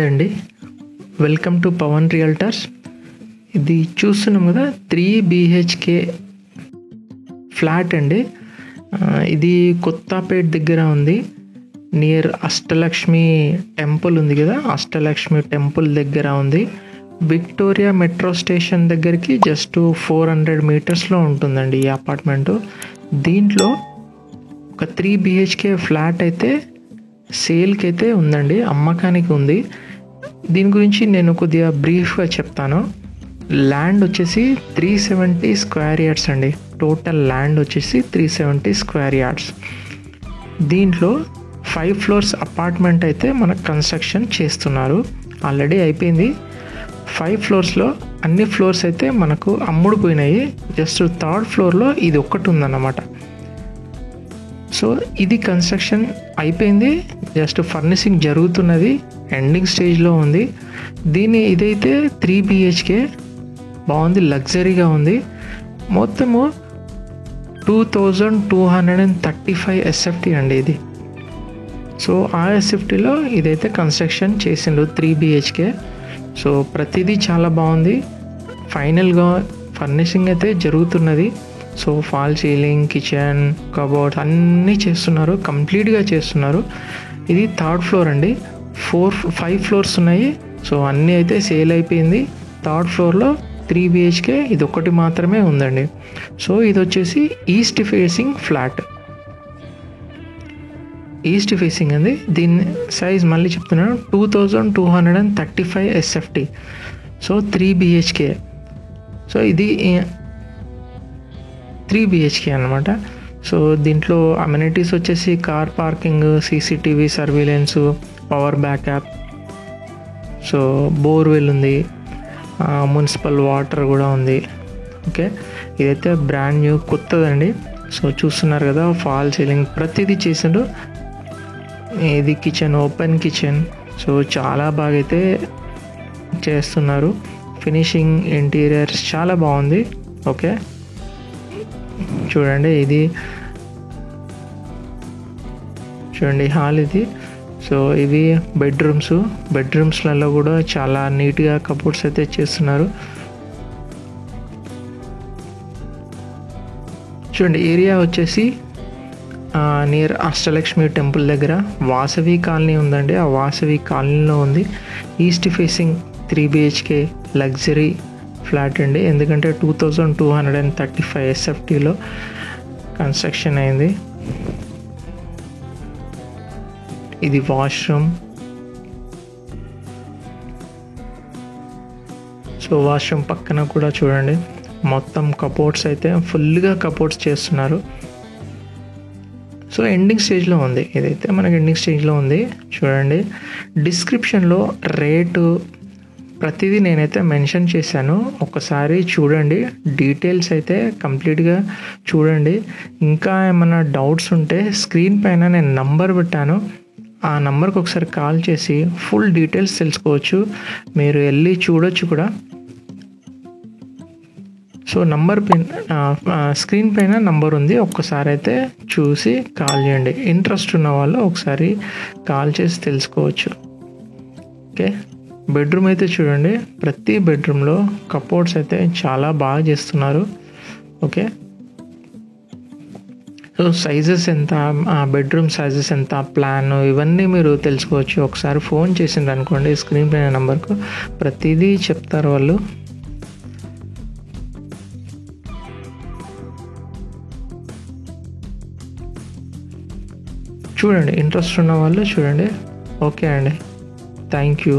అండి, welcome to Pawan realtors. ఇది చూస్తున్నాం కదా 3 BHK ఫ్లాట్ అండి. ఇది కొత్తపేట దగ్గర ఉంది. నియర్ అష్టలక్ష్మి టెంపుల్ ఉంది కదా, అష్టలక్ష్మి టెంపుల్ దగ్గర ఉంది. విక్టోరియా మెట్రో స్టేషన్ దగ్గరికి జస్ట్ 400 మీటర్స్లో ఉంటుందండి ఈ అపార్ట్మెంటు. దీంట్లో ఒక 3 BHK ఫ్లాట్ అయితే సేల్కి అయితే ఉందండి, అమ్మకానికి ఉంది. దీని గురించి నేను కొద్దిగా బ్రీఫ్గా చెప్తాను. ల్యాండ్ వచ్చేసి 370 స్క్వేర్ యార్డ్స్ అండి. టోటల్ ల్యాండ్ వచ్చేసి 370 స్క్వేర్ యార్డ్స్. దీంట్లో 5 ఫ్లోర్స్ అపార్ట్మెంట్ అయితే మనకు కన్స్ట్రక్షన్ చేస్తున్నారు. ఆల్రెడీ అయిపోయింది. 5 ఫ్లోర్స్లో అన్ని ఫ్లోర్స్ అయితే మనకు అమ్ముడుపోయినాయి. జస్ట్ 3rd ఫ్లోర్లో ఇది ఒక్కటి ఉందన్నమాట. సో ఇది కన్స్ట్రక్షన్ అయిపోయింది, జస్ట్ ఫర్నిషింగ్ జరుగుతున్నది, ఎండింగ్ స్టేజ్లో ఉంది. ఇదైతే 3 BHK బాగుంది, లగ్జరీగా ఉంది. మొత్తము 2235 SFT అండి ఇది. సో ఆ SFTలో ఇదైతే కన్స్ట్రక్షన్ చేసిండు 3 BHK. సో ప్రతిదీ చాలా బాగుంది. ఫైనల్గా ఫర్నిషింగ్ అయితే జరుగుతున్నది. So fall ceiling, kitchen, cupboards అన్నీ చేస్తున్నారు, కంప్లీట్గా చేస్తున్నారు. ఇది 3rd ఫ్లోర్ అండి. 5 ఫ్లోర్స్ ఉన్నాయి. సో అన్నీ అయితే సేల్ అయిపోయింది. 3rd ఫ్లోర్లో 3 BHK ఇది ఒకటి మాత్రమే ఉందండి. సో ఇది వచ్చేసి east facing flat, east facing అండి. దీని సైజ్ మళ్ళీ చెప్తున్నాను, 2235 SFT. So 3 BHK. సో ఇది 3 BHK అనమాట. సో దీంట్లో అమ్యూనిటీస్ వచ్చేసి car parking, CCTV surveillance, power backup, so borewell ఉంది, మున్సిపల్ వాటర్ కూడా ఉంది. ఓకే, ఇదైతే బ్రాండ్ న్యూ కొత్తదండి. సో చూస్తున్నారు కదా, ఫాల్ సీలింగ్ ప్రతిదీ చేసిండు. ఇది కిచెన్, ఓపెన్ కిచెన్. సో చాలా బాగా అయితే చేస్తున్నారు. ఫినిషింగ్, ఇంటీరియర్స్ చాలా బాగుంది. ఓకే చూడండి, ఇది చూడండి హాల్ ఇది. సో ఇవి బెడ్రూమ్స్లలో కూడా చాలా నీట్గా కబోర్డ్స్ అయితే చేస్తున్నారు. చూడండి, ఏరియా వచ్చేసి నియర్ అష్టలక్ష్మి టెంపుల్ దగ్గర వాసవి కాలనీ ఉందండి. ఆ వాసవి కాలనీలో ఉంది. East facing 3 BHK luxury flat అండి. ఎందుకంటే 2235 SFTలో కన్స్ట్రక్షన్ అయింది. ఇది వాష్రూమ్. సో వాష్రూమ్ పక్కన కూడా చూడండి, మొత్తం కబోర్డ్స్ అయితే ఫుల్గా కబోర్డ్స్ చేస్తున్నారు. సో ఎండింగ్ స్టేజ్లో ఉంది, ఇదైతే మనకి ఎండింగ్ స్టేజ్లో ఉంది. చూడండి, డిస్క్రిప్షన్లో రేటు ప్రతిదీ నేనైతే మెన్షన్ చేశాను, ఒకసారి చూడండి. డీటెయిల్స్ అయితే కంప్లీట్గా చూడండి. ఇంకా ఏమైనా డౌట్స్ ఉంటే స్క్రీన్ పైన నేను నంబర్ పెట్టాను, ఆ నంబర్కి ఒకసారి కాల్ చేసి ఫుల్ డీటెయిల్స్ తెలుసుకోవచ్చు. మీరు వెళ్ళి చూడొచ్చు కూడా. సో నంబర్ స్క్రీన్ పైన నంబర్ ఉంది, ఒక్కసారి అయితే చూసి కాల్ చేయండి. ఇంట్రెస్ట్ ఉన్న వాళ్ళు ఒకసారి కాల్ చేసి తెలుసుకోవచ్చు. ఓకే, బెడ్రూమ్ అయితే చూడండి, ప్రతి బెడ్రూమ్లో కబోర్డ్స్ అయితే చాలా బాగా చేస్తున్నారు. ఓకే, సో సైజెస్ ఎంత, బెడ్రూమ్ సైజెస్ ఎంత, ప్లాన్ ఇవన్నీ మీరు తెలుసుకోవచ్చు. ఒకసారి ఫోన్ చేసిండ్రు అనుకోండి, స్క్రీన్ పైన నెంబర్కు ప్రతిదీ చెప్తారు వాళ్ళు. చూడండి, ఇంట్రెస్ట్ ఉన్న వాళ్ళు చూడండి. ఓకే అండి, థ్యాంక్ యూ.